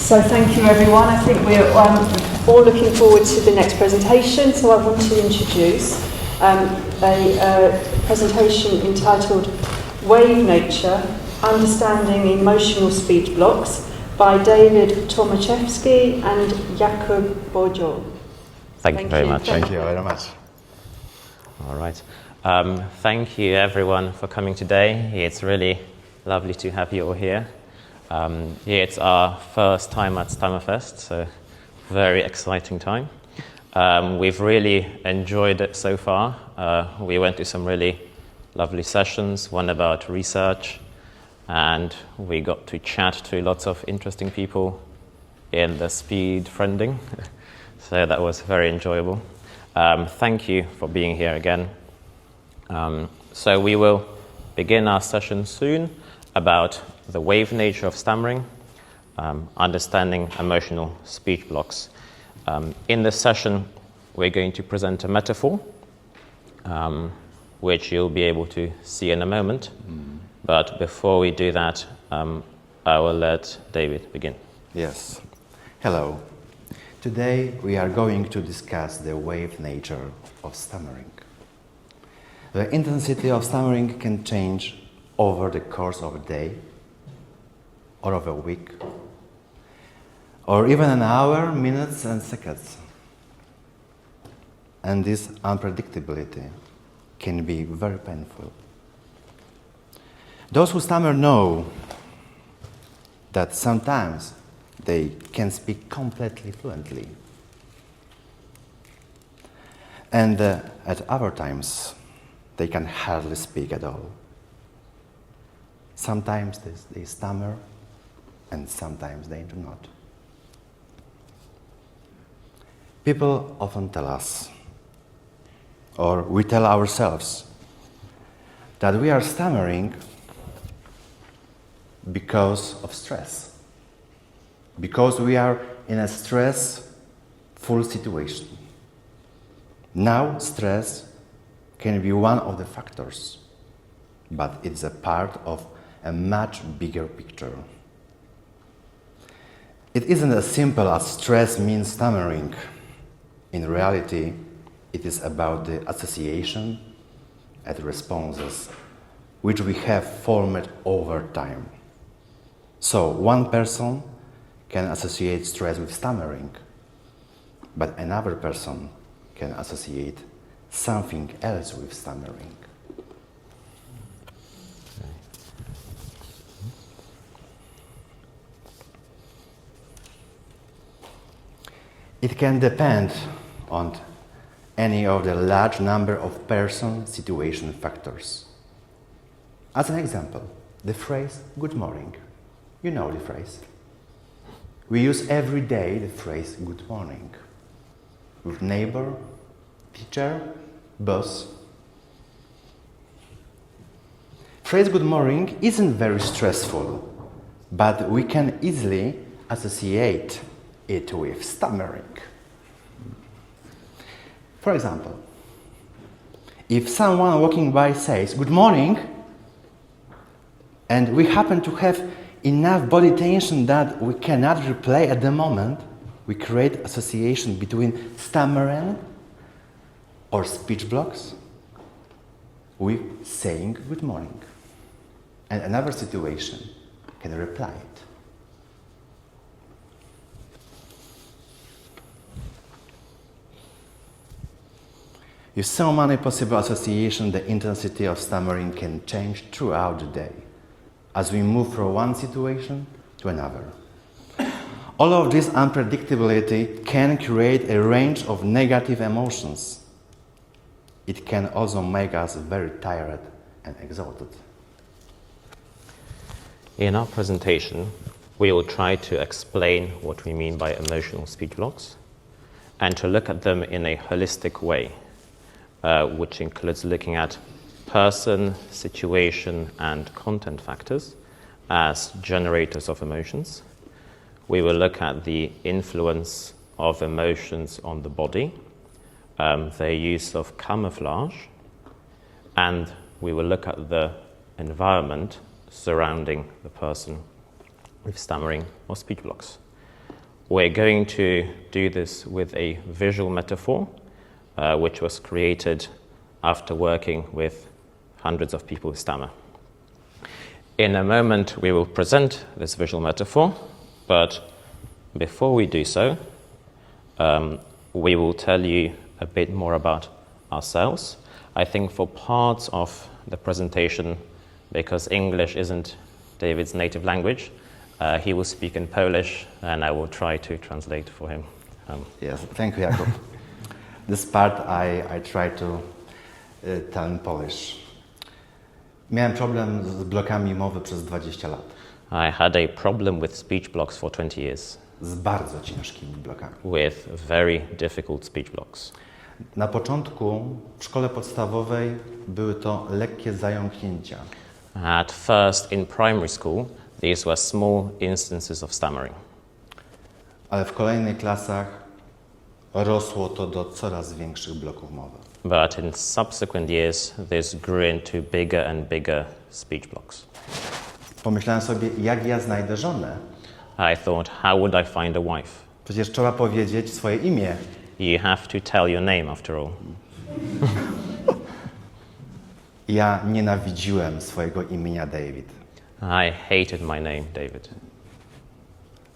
So thank you everyone. I think we're all looking forward to the next presentation. So I want to introduce a presentation entitled Wave Nature, Understanding Emotional Speech Blocks by David Tomaszewski and Jakub Bodol. Thank you very much. Thank you very much. All right. Thank you everyone for coming today. It's really lovely to have you all here. It's our first time at STAMMAFEST, so very exciting time. We've really enjoyed it so far. We went to some really lovely sessions, one about research, and we got to chat to lots of interesting people in the speed friending. So that was very enjoyable. Thank you for being here again. So we will begin our session soon about the wave nature of stammering, understanding emotional speech blocks. In this session, we're going to present a metaphor, which you'll be able to see in a moment. But before we do that, I will let David begin. Yes. Hello. Today we are going to discuss the wave nature of stammering. The intensity of stammering can change over the course of a day, or of a week, or even an hour, minutes and seconds. And this unpredictability can be very painful. Those who stammer know that sometimes they can speak completely fluently. And at other times, they can hardly speak at all. Sometimes they stammer, and sometimes they do not. People often tell us, or we tell ourselves, that we are stammering because of stress, because we are in a stressful situation. Now, stress can be one of the factors, but it's a part of a much bigger picture. It isn't as simple as stress means stammering. In reality, it is about the association and responses which we have formed over time. So one person can associate stress with stammering, but another person can associate something else with stammering. It can depend on any of the large number of person situation factors. As an example, the phrase good morning. You know the phrase. We use every day the phrase good morning with neighbor, teacher, boss. Phrase good morning isn't very stressful, but we can easily associate it with stammering. For example, if someone walking by says good morning, and we happen to have enough body tension that we cannot reply at the moment, we create association between stammering or speech blocks with saying good morning. And another situation can reply it. With so many possible associations, the intensity of stammering can change throughout the day as we move from one situation to another. All of this unpredictability can create a range of negative emotions. It can also make us very tired and exhausted. In our presentation, we will try to explain what we mean by emotional speech blocks and to look at them in a holistic way, which includes looking at person, situation, and content factors as generators of emotions. We will look at the influence of emotions on the body, their use of camouflage, and we will look at the environment surrounding the person with stammering or speech blocks. We're going to do this with a visual metaphor, which was created after working with hundreds of people who stammer. In a moment, we will present this visual metaphor, but before we do so, we will tell you a bit more about ourselves. I think for parts of the presentation, because English isn't David's native language, he will speak in Polish, and I will try to translate for him. Yes, thank you, Jakub. This part I try to tell in Polish. Miałem problem z blokami mowy przez 20 lat. I had a problem with speech blocks for 20 years. Z bardzo ciężkimi blokami. With very difficult speech blocks. Na początku w szkole podstawowej były to lekkie zająknięcia. At first, in primary school, these were small instances of stammering. Ale w kolejnych klasach rosło to do coraz większych bloków mowy. But in subsequent years, this grew into bigger and bigger speech blocks. Pomyślałem sobie, jak ja znajdę żonę? I thought, how would I find a wife? Przecież trzeba powiedzieć swoje imię. You have to tell your name, after all. Ja nienawidziłem swojego imienia David. I hated my name, David.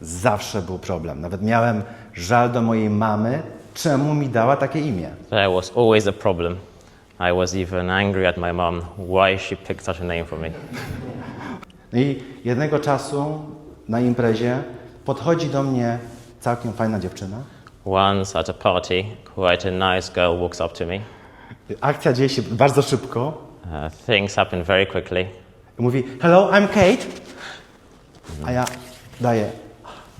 Zawsze był problem. Nawet miałem żal do mojej mamy, czemu mi dała takie imię. There was always a problem. I was even angry at my mom why she picked such a name for me. No i jednego czasu na imprezie podchodzi do mnie całkiem fajna dziewczyna. Once at a party, quite a nice girl walks up to me. Akcja dzieje się bardzo szybko. Things happen very quickly. I mówi, hello, I'm Kate. A ja daję,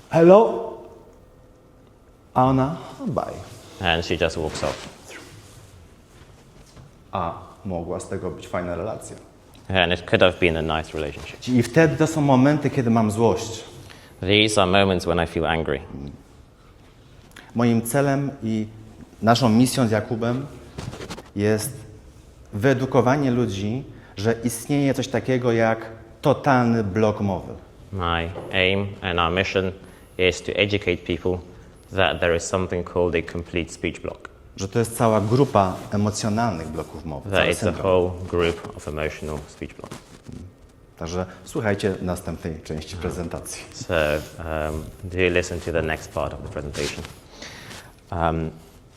hello. A ona, bye. And she just walks off. A mogła z tego być fajna relacja. And it could have been a nice relationship. I wtedy to są momenty, kiedy mam złość. These are moments when I feel angry. Moim celem i naszą misją z Jakubem jest wyedukowanie ludzi, że istnieje coś takiego jak totalny blok mowy. My aim and our mission is to educate people that there is something called a complete speech block. Że to jest cała grupa emocjonalnych bloków mowy. That it's a whole group of emotional speech blocks. Także słuchajcie następnej części prezentacji. So do listen to the next part of the presentation.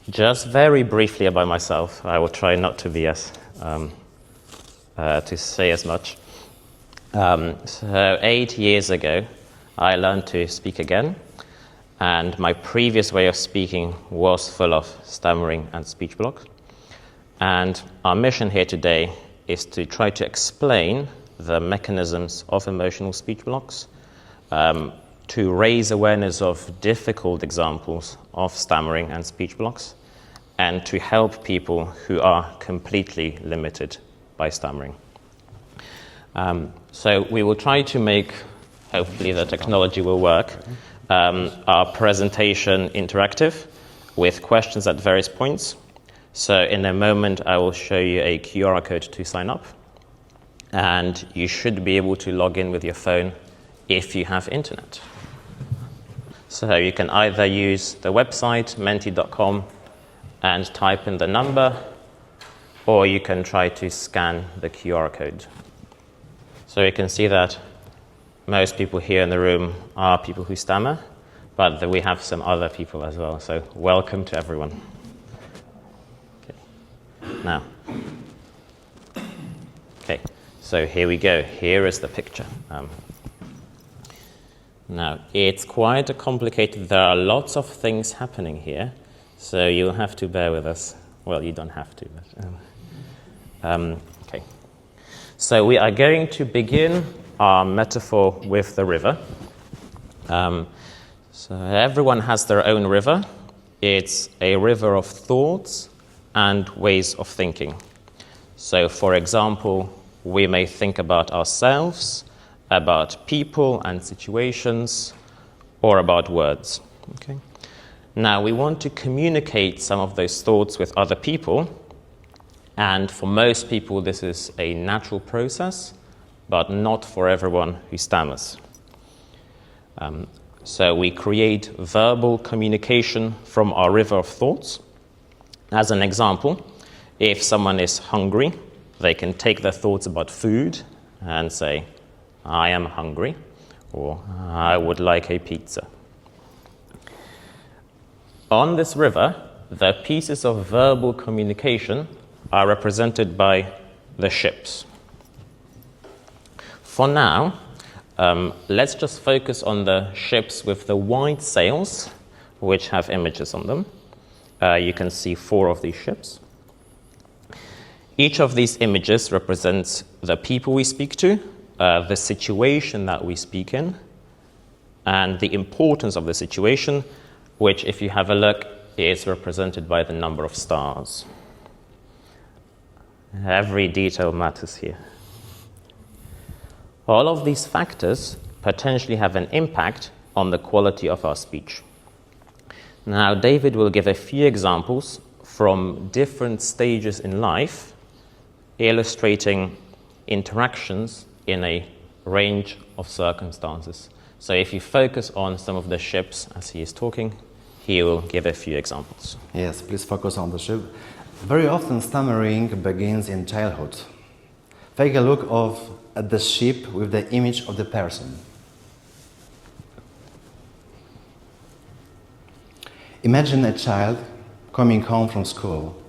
Just very briefly about myself. I will try not to be as to say as much. So 8 years ago, I learned to speak again, and my previous way of speaking was full of stammering and speech blocks. And our mission here today is to try to explain the mechanisms of emotional speech blocks, to raise awareness of difficult examples of stammering and speech blocks, and to help people who are completely limited by stammering. So we will try to make, hopefully the technology will work, our presentation interactive with questions at various points. So in a moment I will show you a QR code to sign up, and you should be able to log in with your phone if you have internet. So you can either use the website menti.com and type in the number, or you can try to scan the QR code. So you can see that most people here in the room are people who stammer, but we have some other people as well. So welcome to everyone. Okay. Now, okay, so here we go. Here is the picture. Now, it's quite complicated. There are lots of things happening here, so you'll have to bear with us. Well, you don't have to, but okay. So we are going to begin our metaphor with the river. So everyone has their own river. It's a river of thoughts and ways of thinking. So, for example, we may think about ourselves, about people and situations, or about words. Okay? Now, we want to communicate some of those thoughts with other people, and for most people this is a natural process, but not for everyone who stammers. So we create verbal communication from our river of thoughts. As an example, if someone is hungry, they can take their thoughts about food and say, I am hungry, or I would like a pizza. On this river, the pieces of verbal communication are represented by the ships. For now, let's just focus on the ships with the white sails, which have images on them. You can see 4 of these ships. Each of these images represents the people we speak to, the situation that we speak in, and the importance of the situation, which, if you have a look, is represented by the number of stars. Every detail matters here. All of these factors potentially have an impact on the quality of our speech. Now, David will give a few examples from different stages in life, illustrating interactions in a range of circumstances. So if you focus on some of the ships as he is talking, he will give a few examples. Yes, please focus on the ship. Very often stammering begins in childhood. Take a look at the ship with the image of the person. Imagine a child coming home from school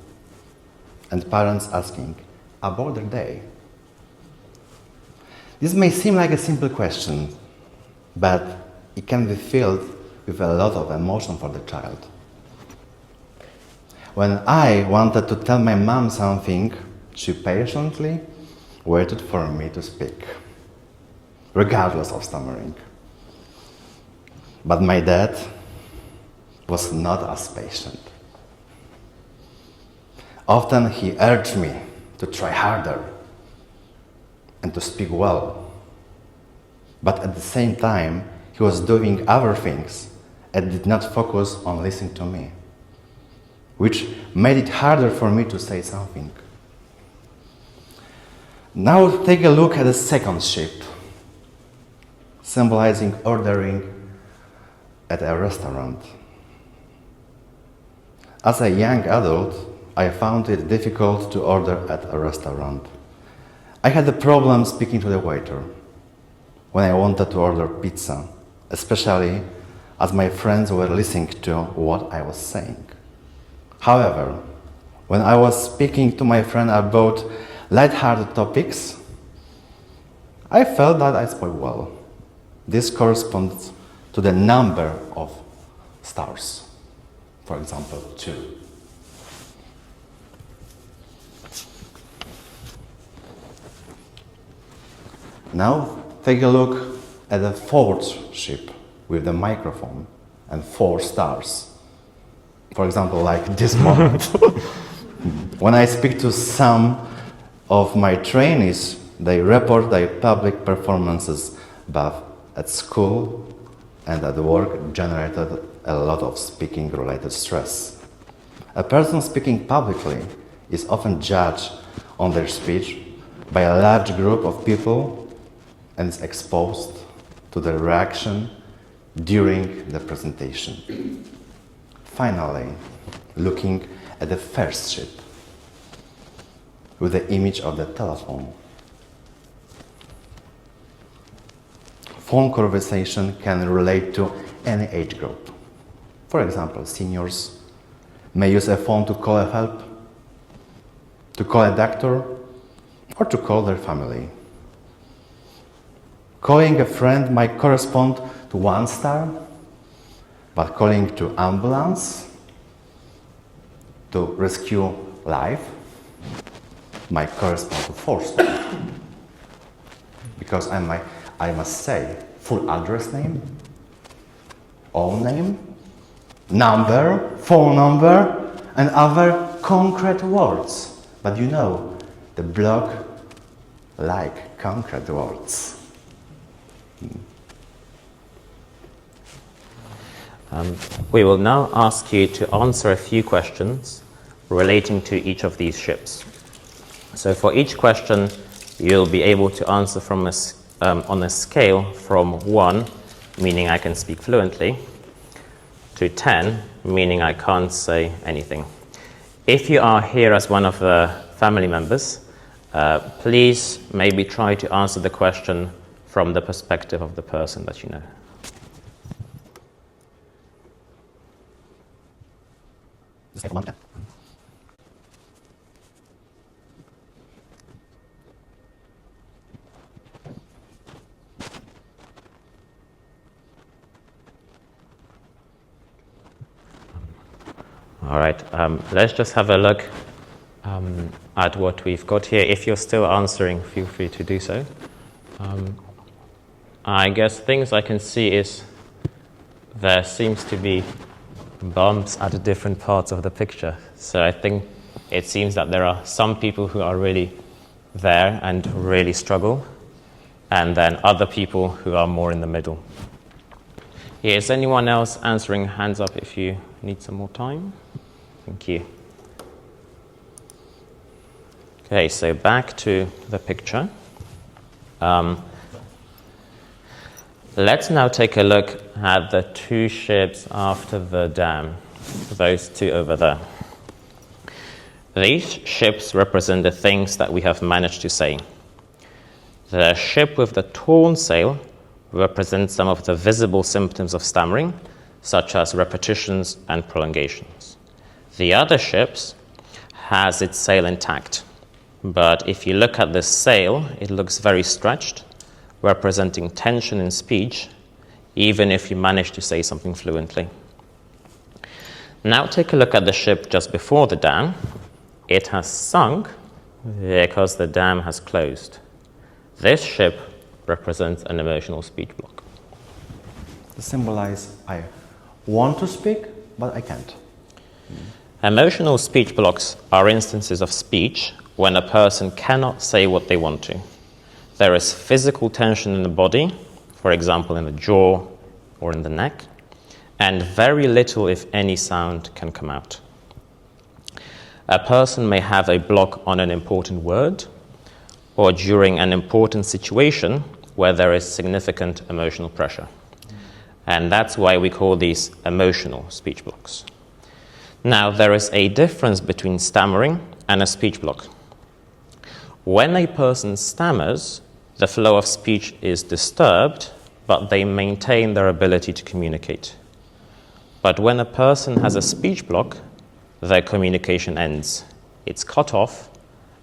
and parents asking about their day. This may seem like a simple question, but it can be filled with a lot of emotion for the child. When I wanted to tell my mom something, she patiently waited for me to speak, regardless of stammering. But my dad was not as patient. Often he urged me to try harder and to speak well. But at the same time, he was doing other things and did not focus on listening to me, which made it harder for me to say something. Now take a look at the second ship, symbolizing ordering at a restaurant. As a young adult, I found it difficult to order at a restaurant. I had a problem speaking to the waiter when I wanted to order pizza, especially as my friends were listening to what I was saying. However, when I was speaking to my friend about light-hearted topics, I felt that I spoke well. This corresponds to the number of stars. For example, 2. Now, take a look at the fourth ship with the microphone and 4 stars. For example, like this moment. When I speak to some of my trainees, they report their public performances, both at school and at work generated a lot of speaking-related stress. A person speaking publicly is often judged on their speech by a large group of people and is exposed to the reaction during the presentation. Finally, looking at the first ship with the image of the telephone. Phone conversation can relate to any age group. For example, seniors may use a phone to call help, to call a doctor, or to call their family. Calling a friend might correspond to 1 star, but calling to ambulance to rescue life might correspond to 4 stars. Because I must say full address name, own name, number, phone number, and other concrete words. But you know, the blog like concrete words. We will now ask you to answer a few questions relating to each of these ships. So for each question, you'll be able to answer from on a scale from 1 meaning I can speak fluently, to 10, meaning I can't say anything. If you are here as one of the family members, please maybe try to answer the question from the perspective of the person that you know. All right, let's just have a look at what we've got here. If you're still answering, feel free to do so. I guess things I can see is there seems to be bumps at different parts of the picture. So I think it seems that there are some people who are really there and really struggle, and then other people who are more in the middle. Is anyone else answering? Hands up if you need some more time. Thank you. Okay, so back to the picture. Let's now take a look at the two ships after the dam, those two over there. These ships represent the things that we have managed to say. The ship with the torn sail represents some of the visible symptoms of stammering, such as repetitions and prolongations. The other ships has its sail intact, but if you look at this sail, it looks very stretched, representing tension in speech, even if you manage to say something fluently. Now take a look at the ship just before the dam. It has sunk because the dam has closed. This ship represents an emotional speech block. To symbolize, I want to speak, but I can't. Emotional speech blocks are instances of speech when a person cannot say what they want to. There is physical tension in the body, for example in the jaw or in the neck, and very little, if any, sound can come out. A person may have a block on an important word or during an important situation where there is significant emotional pressure. And that's why we call these emotional speech blocks. Now, there is a difference between stammering and a speech block. When a person stammers, the flow of speech is disturbed, but they maintain their ability to communicate. But when a person has a speech block, their communication ends. It's cut off,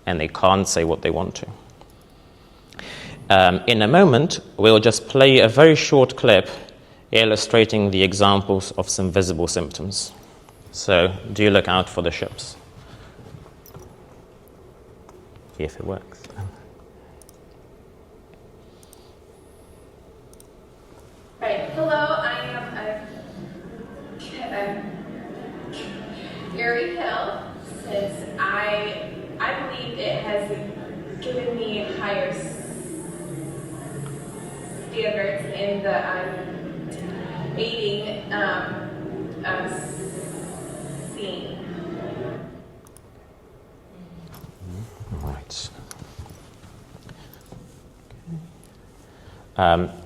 and they can't say what they want to. In a moment, we'll just play a very short clip illustrating the examples of some visible symptoms. So do look out for the ships. If it works. Right. Hello, I am Gary Hill. Since I believe it has given me higher standards in the aiding seeing. Right.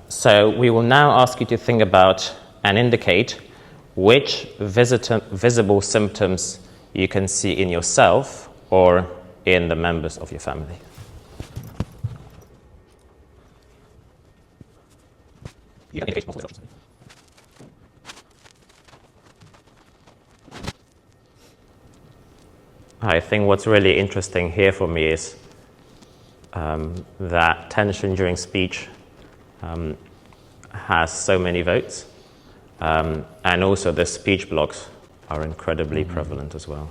So we will now ask you to think about and indicate which visible symptoms you can see in yourself or in the members of your family. I think what's really interesting here for me is that tension during speech has so many votes, and also the speech blocks are incredibly prevalent as well.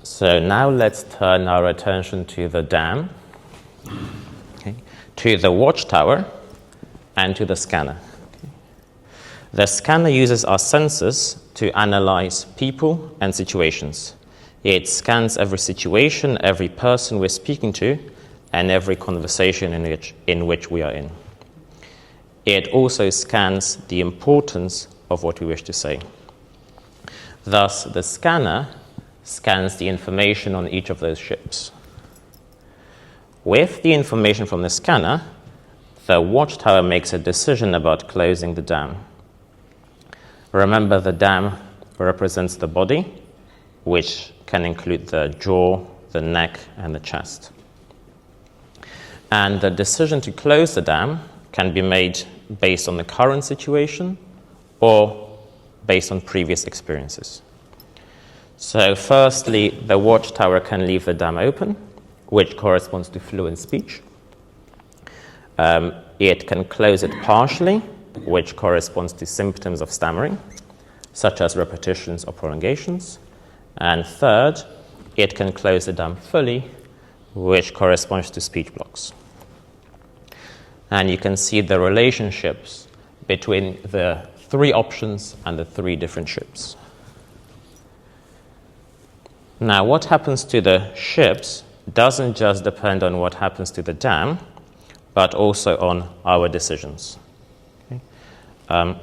So now let's turn our attention to the dam, to the watchtower, and to the scanner. The scanner uses our senses to analyze people and situations. It scans every situation, every person we're speaking to, and every conversation in which we are in. It also scans the importance of what we wish to say. Thus, the scanner scans the information on each of those ships. with the information from the scanner, the watchtower makes a decision about closing the dam. Remember, the dam represents the body, which can include the jaw, the neck, and the chest. And the decision to close the dam can be made based on the current situation or based on previous experiences. So firstly, the watchtower can leave the dam open, which corresponds to fluent speech. It can close it partially, which corresponds to symptoms of stammering, such as repetitions or prolongations. And third, it can close the dam fully, which corresponds to speech blocks. And you can see the relationships between the three options and the three different ships. Now, what happens to the ships doesn't just depend on what happens to the dam, but also on our decisions. Okay?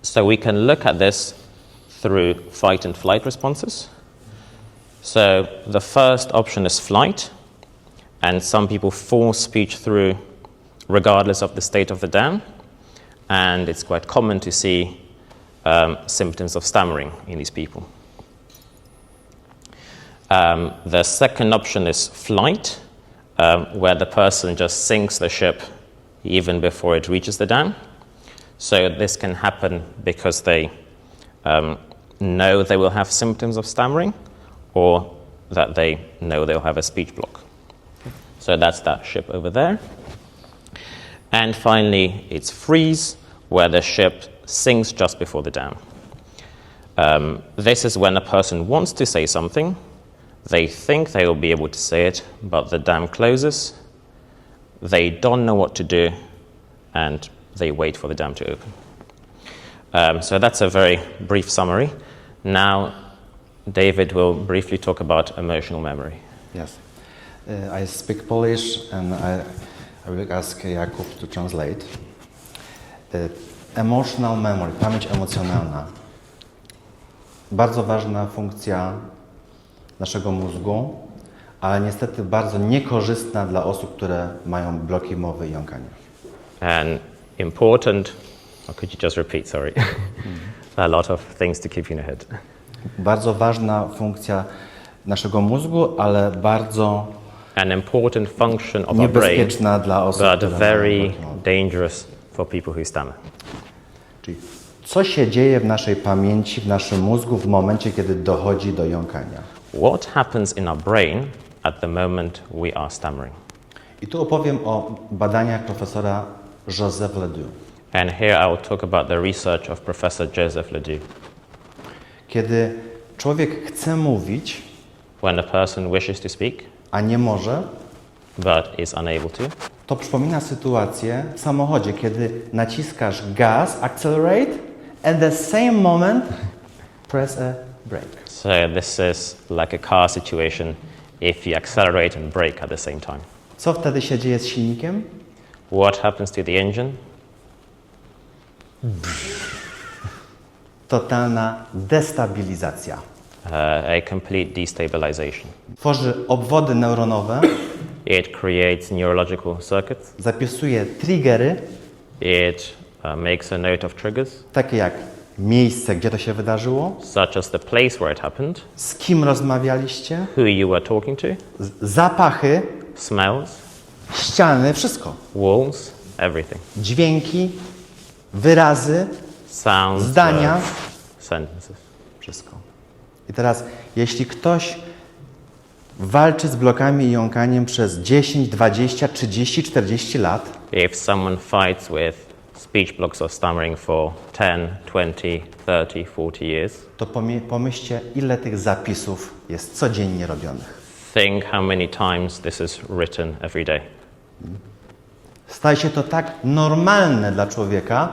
So we can look at this through fight and flight responses. So the first option is flight, and some people force speech through regardless of the state of the dam, and it's quite common to see symptoms of stammering in these people. The second option is flight, where the person just sinks the ship even before it reaches the dam. So this can happen because they know they will have symptoms of stammering, or that they know they'll have a speech block. So that's that ship over there. And finally, it's freeze, where the ship sinks just before the dam. This is when a person wants to say something. They think they will be able to say it, but the dam closes. They don't know what to do, and they wait for the dam to open. So that's a very brief summary. Now, David will briefly talk about emotional memory. Yes. I speak Polish, and I will ask Jakub to translate. Emotional memory, pamięć emocjonalna. Bardzo ważna funkcja naszego mózgu, ale niestety bardzo niekorzystna dla osób, które mają bloki mowy i jąkania. And important, or could you just repeat, sorry? A lot of things to keep in your head. Bardzo ważna funkcja naszego mózgu, ale bardzo An important function of our brain, niebezpieczna dla osób, but które very mają bloki mowy. dangerous for people who stammer. Czyli co się dzieje w naszej pamięci, w naszym mózgu w momencie, kiedy dochodzi do jąkania? What happens in our brain at the moment we are stammering? I tu opowiem o badaniach profesora Joseph Ledoux. And here I will talk about the research of Professor Joseph Ledoux. Kiedy człowiek chce mówić, When a person wishes to speak, a nie może, but is unable to, to przypomina sytuację w samochodzie, kiedy naciskasz gaz, accelerate, at the same moment press a brake. so this is like a car situation if you accelerate and brake at the same time. Co wtedy się dzieje z silnikiem? What happens to the engine? Totalna destabilizacja. A complete destabilization. Tworzy obwody neuronowe, It creates neurological circuits. zapisuje triggery, It makes a note of triggers, takie jak miejsce, gdzie to się wydarzyło, such as the place where it happened, z kim rozmawialiście, who you were talking to, zapachy, smells, ściany, wszystko. walls, everything. Dźwięki, wyrazy, Sounds, zdania, words, sentences. wszystko. I teraz, jeśli ktoś walczy z blokami i jąkaniem przez 10, 20, 30, 40 lat, If someone fights with speech blocks or stammering for 10, 20, 30, 40 years, to pomyślcie, ile tych zapisów jest codziennie robionych. think how many times this is written every day. Staje się to tak normalne dla człowieka,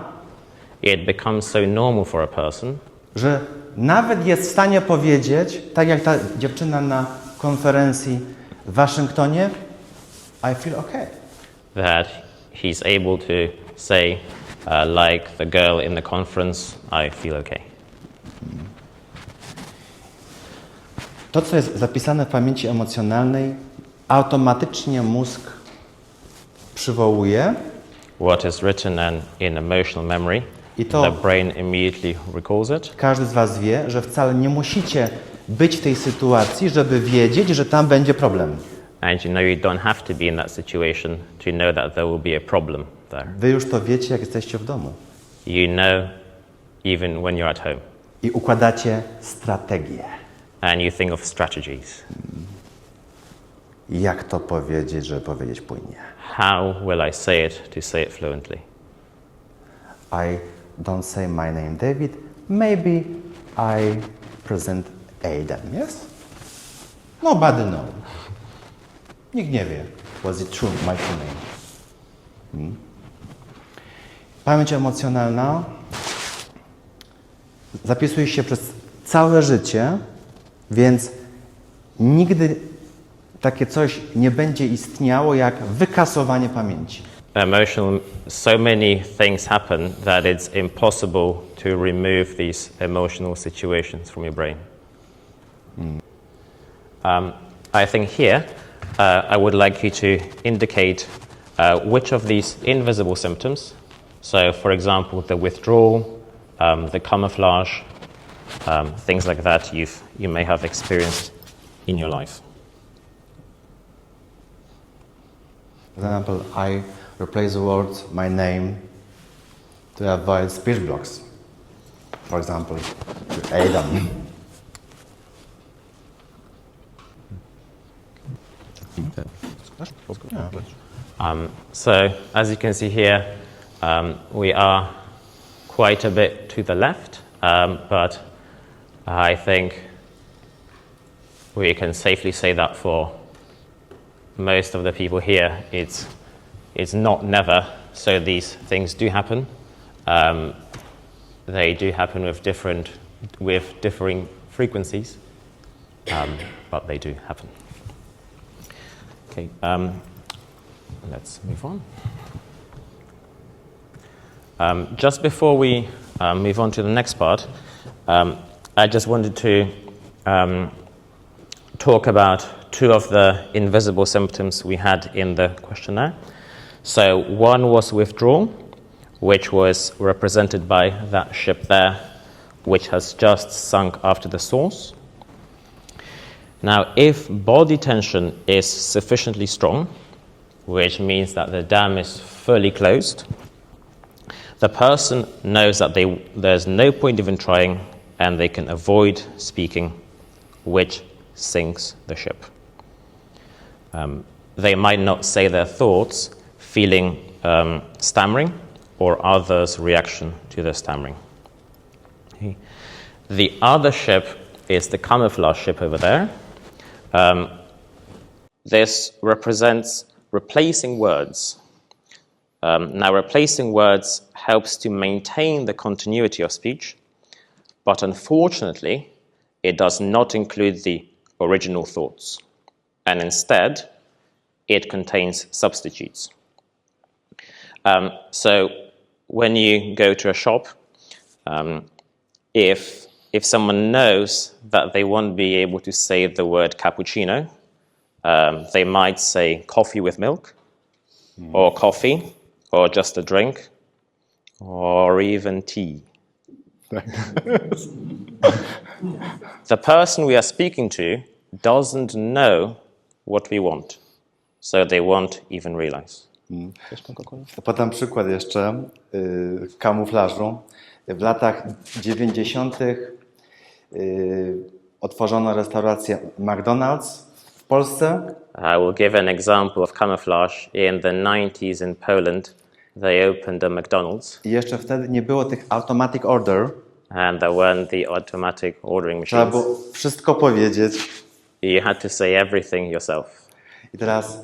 It becomes so normal for a person że nawet jest w stanie powiedzieć, tak jak ta dziewczyna na konferencji w Waszyngtonie, I feel okay. that he's able to say, like the girl in the conference, I feel okay. To, co jest zapisane w pamięci emocjonalnej, automatycznie mózg przywołuje what is written in emotional memory. I to The brain immediately recalls it. każdy z was wie, że wcale nie musicie być w tej sytuacji, żeby wiedzieć, że tam będzie problem. And you don't have to be in that situation to know that there will be a problem there. Wy już to wiecie, jak jesteście w domu. You know even when you're at home. I układacie strategię. And you think of strategies. Jak to powiedzieć, żeby powiedzieć płynnie? How will I say it fluently? I don't say my name David. Maybe I present Adam, yes? Nobody knows. Nikt nie wie. Was it true, my true name? Pamięć emocjonalna zapisuje się przez całe życie, więc nigdy takie coś nie będzie istniało jak wykasowanie pamięci. Emotional, so many things happen that it's impossible to remove these emotional situations from your brain. I think here I would like you to indicate which of these invisible symptoms, so for example the withdrawal, the camouflage, things like that you may have experienced in your life. For example, I replace the word my name to avoid speech blocks. For example, to Adam. So as you can see here, we are quite a bit to the left, but I think we can safely say that for most of the people here, it's not never. So these things do happen. They do happen with differing frequencies, but they do happen. Okay, let's move on. Just before we move on to the next part, I just wanted to talk about two of the invisible symptoms we had in the questionnaire. So one was withdrawal, which was represented by that ship there, which has just sunk after the source. Now, if body tension is sufficiently strong, which means that the dam is fully closed, the person knows that there's no point even trying and they can avoid speaking, which sinks the ship. They might not say their thoughts, feeling stammering or others' reaction to the stammering. Okay. The other ship is the camouflage ship over there. This represents replacing words. Now, replacing words helps to maintain the continuity of speech, but unfortunately, it does not include the original thoughts, and instead, it contains substitutes. So, when you go to a shop, if someone knows that they won't be able to say the word cappuccino, they might say coffee with milk, or coffee, or just a drink, or even tea. The person we are speaking to doesn't know what we want, so they won't even realize. Podam przykład jeszcze kamuflażu. W latach 90. Otworzono restaurację McDonald's w Polsce. I will give an example of camouflage. In the 90s in Poland, they opened a McDonald's. I jeszcze wtedy nie było tych automatic order. And there weren't the automatic ordering Trzeba machines. było wszystko powiedzieć. You had to say everything yourself. I teraz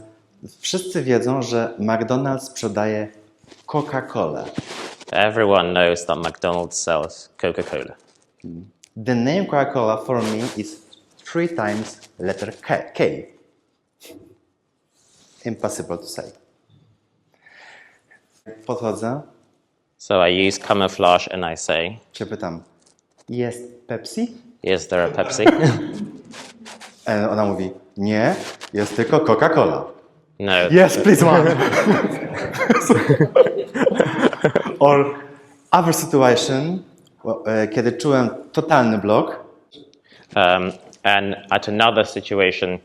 wszyscy wiedzą, że McDonald's sprzedaje Coca-Colę. Everyone knows that McDonald's sells Coca-Cola. The name Coca-Cola for me is 3 times letter K. Impossible to say. Podchodzę, So I use camouflage and I say, cię pytam, jest Pepsi? is there a Pepsi? Ona mówi, nie, jest tylko Coca-Cola. No. Yes, please one. Or other situation, kiedy czułem totalny blok. And at another situation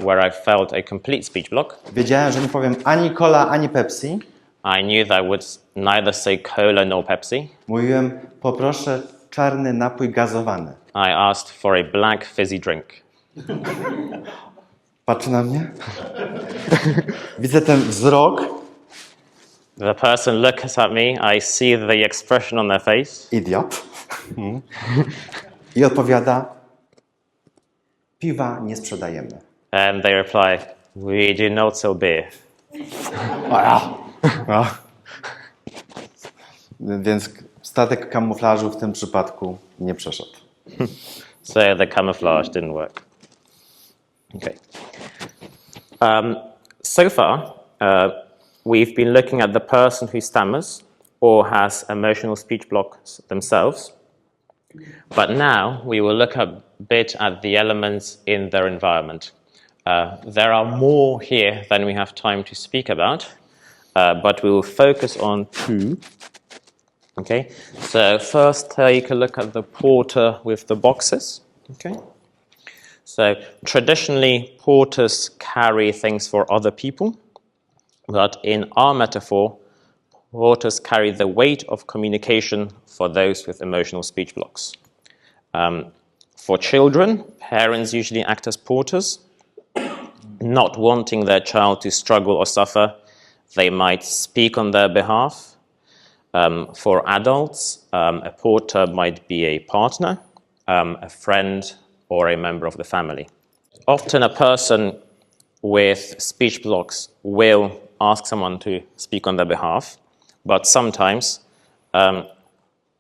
where I felt a complete speech block, Wiedziałem, że nie powiem ani cola, ani Pepsi. I knew that I would neither say cola nor Pepsi. Mówiłem, poproszę czarny napój gazowany. I asked for a black fizzy drink. Patrzy na mnie. Widzę ten wzrok. The person looks at me, I see the expression on their face. Idiot. I odpowiada, piwa nie sprzedajemy. And they reply, we do not sell beer. Więc statek kamuflażu w tym przypadku nie przeszedł. So the camouflage didn't work. Okay. So far, we've been looking at the person who stammers or has emotional speech blocks themselves. But now we will look a bit at the elements in their environment. There are more here than we have time to speak about, but we will focus on two. Okay, so first take a look at the porter with the boxes. Okay, so traditionally porters carry things for other people, but in our metaphor, porters carry the weight of communication for those with emotional speech blocks. For children, parents usually act as porters, not wanting their child to struggle or suffer. They might speak on their behalf. For adults, a porter might be a partner, a friend, or a member of the family. Often a person with speech blocks will ask someone to speak on their behalf, but sometimes,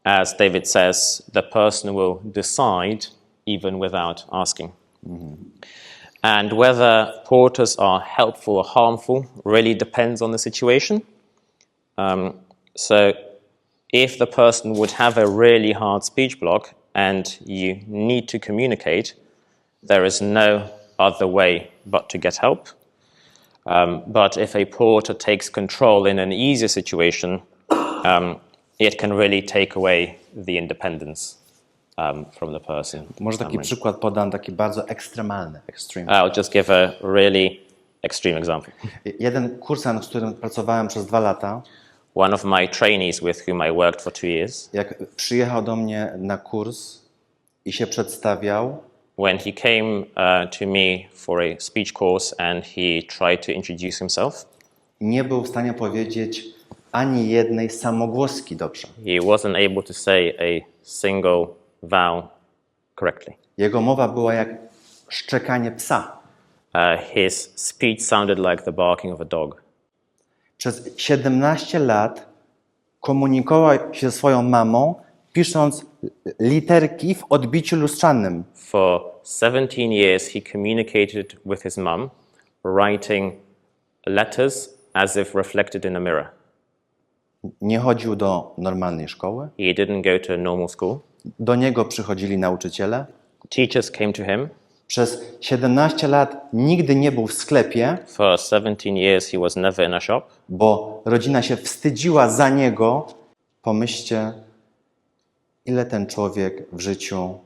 as David says, the person will decide even without asking. Mm-hmm. And whether porters are helpful or harmful really depends on the situation. So if the person would have a really hard speech block and you need to communicate, there is no other way but to get help. But if a porter takes control in an easier situation, it can really take away the independence from the person. Może taki przykład podam, taki bardzo ekstremalny. Extreme. I'll just give a really extreme example. Jeden kursant, z którym pracowałem przez 2 lata, one of my trainees with whom I worked for 2 years, jak przyjechał do mnie na kurs i się przedstawiał, when he came to me for a speech course and he tried to introduce himself, nie był w stanie powiedzieć ani jednej samogłoski dobrze. He wasn't able to say a single vowel correctly. Jego mowa była jak szczekanie psa. His speech sounded like the barking of a dog. Przez 17 lat komunikował się ze swoją mamą, pisząc literki w odbiciu lustrzanym. For 17 years he communicated with his mum, writing letters as if reflected in a mirror. Nie chodził do normalnej szkoły. He didn't go to a normal school. Do niego przychodzili nauczyciele. Teachers came to him. Przez 17 lat nigdy nie był w sklepie. For 17 years he was never in a shop. Bo rodzina się wstydziła za niego. Pomyślcie, ile ten człowiek w życiu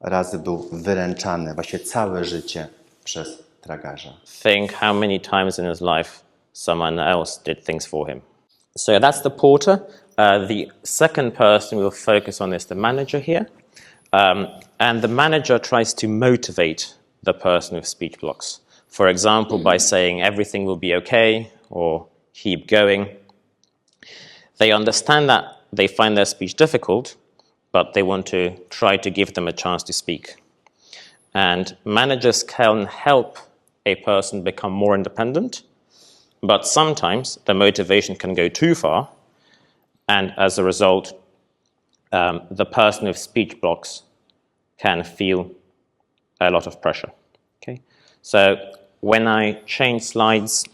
razy był wyręczany, właściwie całe życie przez tragarza. Think how many times in his life someone else did things for him. So that's the porter. The second person we'll focus on is the manager here. And the manager tries to motivate the person with speech blocks. For example, by saying everything will be okay or keep going. They understand that they find their speech difficult, but they want to try to give them a chance to speak. And managers can help a person become more independent, but sometimes the motivation can go too far, and as a result, the person with speech blocks can feel a lot of pressure. Okay, so when I change slides,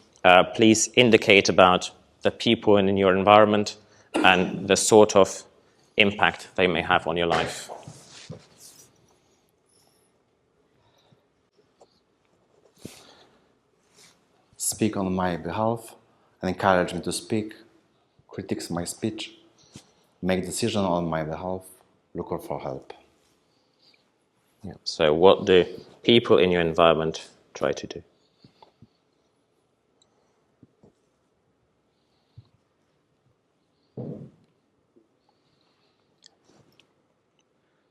please indicate about the people in your environment and the sort of impact they may have on your life. speak on my behalf and encourage me to speak, critiques my speech, make decision on my behalf, look for help. Yeah. So what do people in your environment try to do?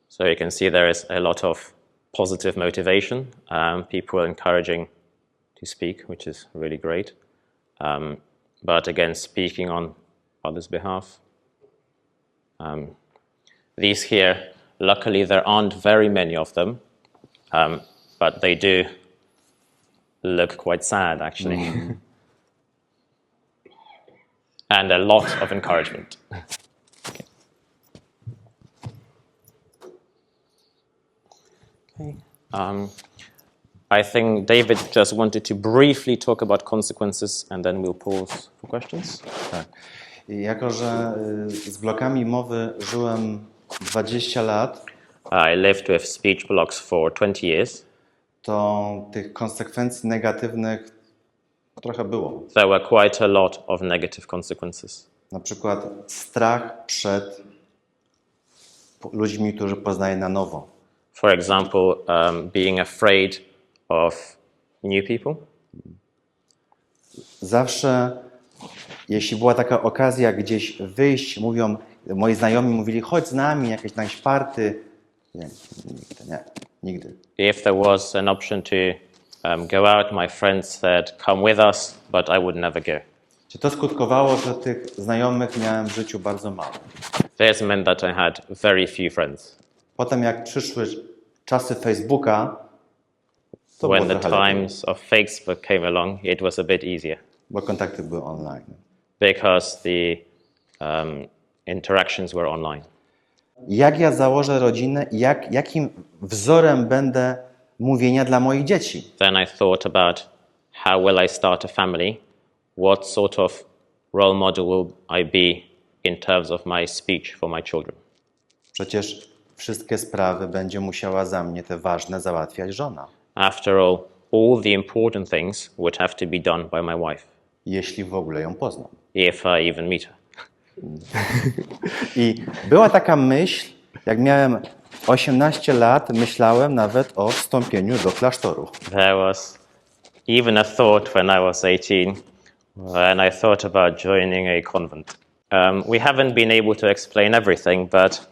So you can see there is a lot of positive motivation. People are encouraging to speak, which is really great. But again, speaking on others' behalf. These here, luckily there aren't very many of them, but they do look quite sad actually. And a lot of encouragement. Okay. I think David just wanted to briefly talk about consequences and then we'll pause for questions. Tak. I jako, że z blokami mowy żyłem 20 lat, I lived with speech blocks for 20 years. to tych konsekwencji negatywnych trochę było. There were quite a lot of negative consequences. Na przykład strach przed ludźmi, którzy poznaję na nowo. For example, being afraid of new people. Zawsze, jeśli była taka okazja gdzieś wyjść, moi znajomi mówili, chodź z nami, jakieś party. Nie, nigdy. If there was an option to go out, my friends said, come with us, but I would never go. To skutkowało, że tych znajomych miałem w życiu bardzo mało. This meant that I had very few friends. Potem jak przyszły czasy Facebooka, to When było the trochę times of Facebook came along, it was a bit easier. Bo kontakty były online. Because the interactions were online. Jak ja założę rodzinę, jakim wzorem będę mówienia dla moich dzieci? Then I thought about how will I start a family? What sort of role model will I be in terms of my speech for my children? Przecież wszystkie sprawy będzie musiała za mnie te ważne załatwiać żona. After all the important things would have to be done by my wife. Jeśli w ogóle ją poznam. If I even meet her. I była taka myśl, jak miałem 18 lat, myślałem nawet o wstąpieniu do klasztoru. There was even a thought when I was 18, when I thought about joining a convent. We haven't been able to explain everything, but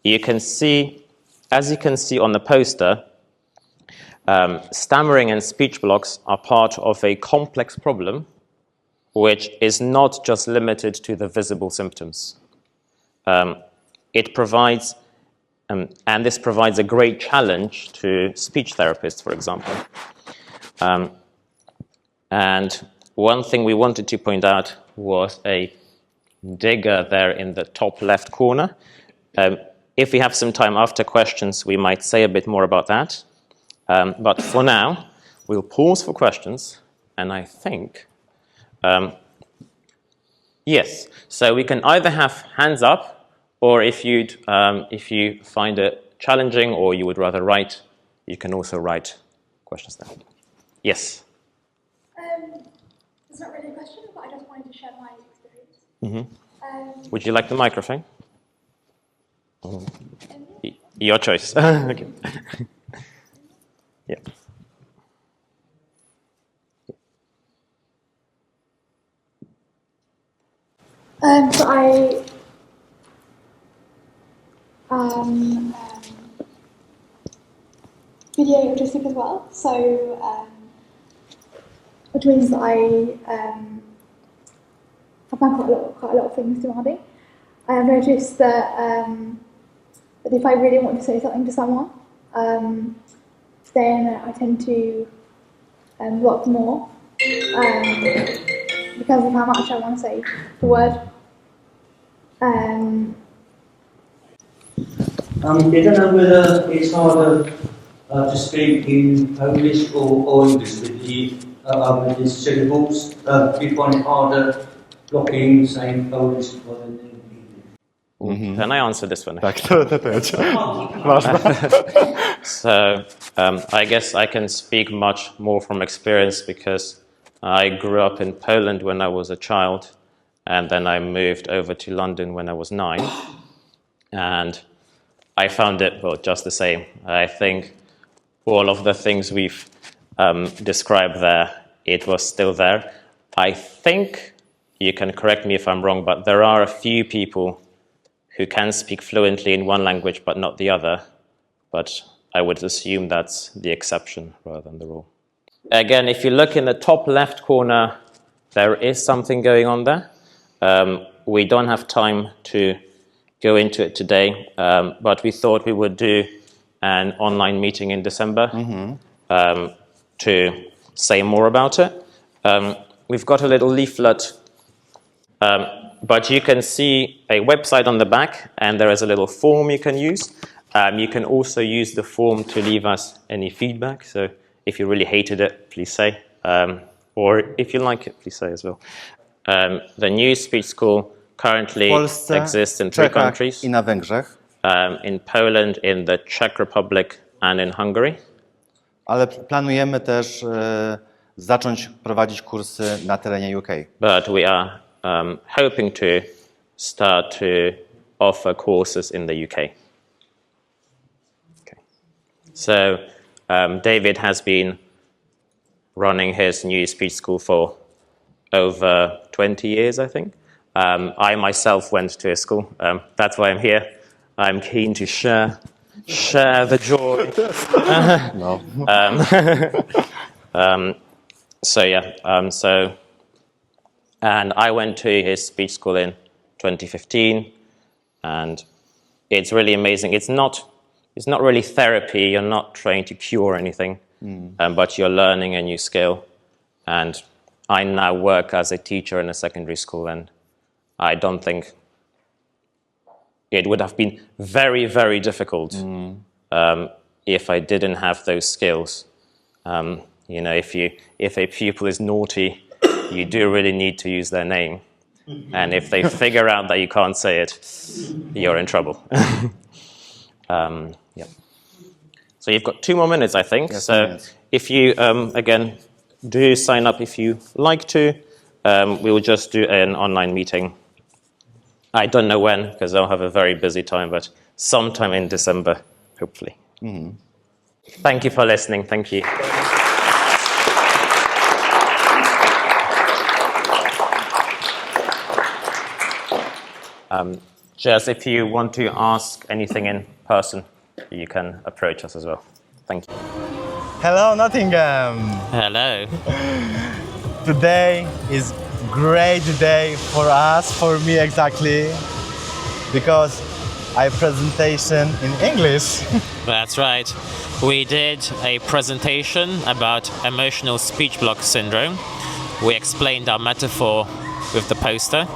you can see, as you can see on the poster, stammering and speech blocks are part of a complex problem which is not just limited to the visible symptoms. It provides, and this provides a great challenge to speech therapists, for example. And one thing we wanted to point out was a digger there in the top left corner. If we have some time after questions, we might say a bit more about that. But for now, we'll pause for questions, and I think, yes. So we can either have hands up, or if you find it challenging or you would rather write, you can also write questions there. Yes? It's not really a question, but I just wanted to share my experience. Mm-hmm. Would you like the microphone? Your choice. Okay. Yeah. So I video autistic as well. So which means that I have done quite a lot of things demanding. I have noticed that if I really want to say something to someone, then I tend to block more because of how much I want to say the word. I don't know whether it's harder to speak in Polish or English with these syllables. Do you find it harder blocking, saying Polish rather than English? Can I answer this one? Tak, to też. So I guess I can speak much more from experience because I grew up in Poland when I was a child, and then I moved over to London when I was 9. And I found it, well, just the same. I think all of the things we've described there, it was still there. I think, you can correct me if I'm wrong, but there are a few people who can speak fluently in one language but not the other. But I would assume that's the exception rather than the rule. Again, if you look in the top left corner, there is something going on there. We don't have time to go into it today, but we thought we would do an online meeting in December to say more about it. We've got a little leaflet, but you can see a website on the back, and there is a little form you can use. You can also use the form to leave us any feedback. So if you really hated it, please say. Or if you like it, please say as well. The new speech school currently exists in 3 countries. I na Węgrzech. In Poland, in the Czech Republic and in Hungary. Ale planujemy też zacząć prowadzić kursy na terenie UK. But we are hoping to start to offer courses in the UK. Okay. So David has been running his new speech school for over 20 years, I think. I myself went to his school. That's why I'm here. I'm keen to share the joy. No. And I went to his speech school in 2015, and it's really amazing. It's not really therapy. You're not trying to cure anything, but you're learning a new skill. And I now work as a teacher in a secondary school, and I don't think it would have been very, very difficult if I didn't have those skills. You know, if a pupil is naughty, you do really need to use their name. And if they figure out that you can't say it, you're in trouble. Yeah. So you've got 2 more minutes, I think. Yes, so if you, again, do sign up if you like to. We will just do an online meeting. I don't know when, because I'll have a very busy time, but sometime in December, hopefully. Thank you for listening. Thank you. Just if you want to ask anything in person, you can approach us as well. Thank you. Hello, Nottingham. Hello. Today is great day for us, for me exactly, because I presentation in English. That's right. We did a presentation about emotional speech block syndrome. We explained our metaphor with the poster.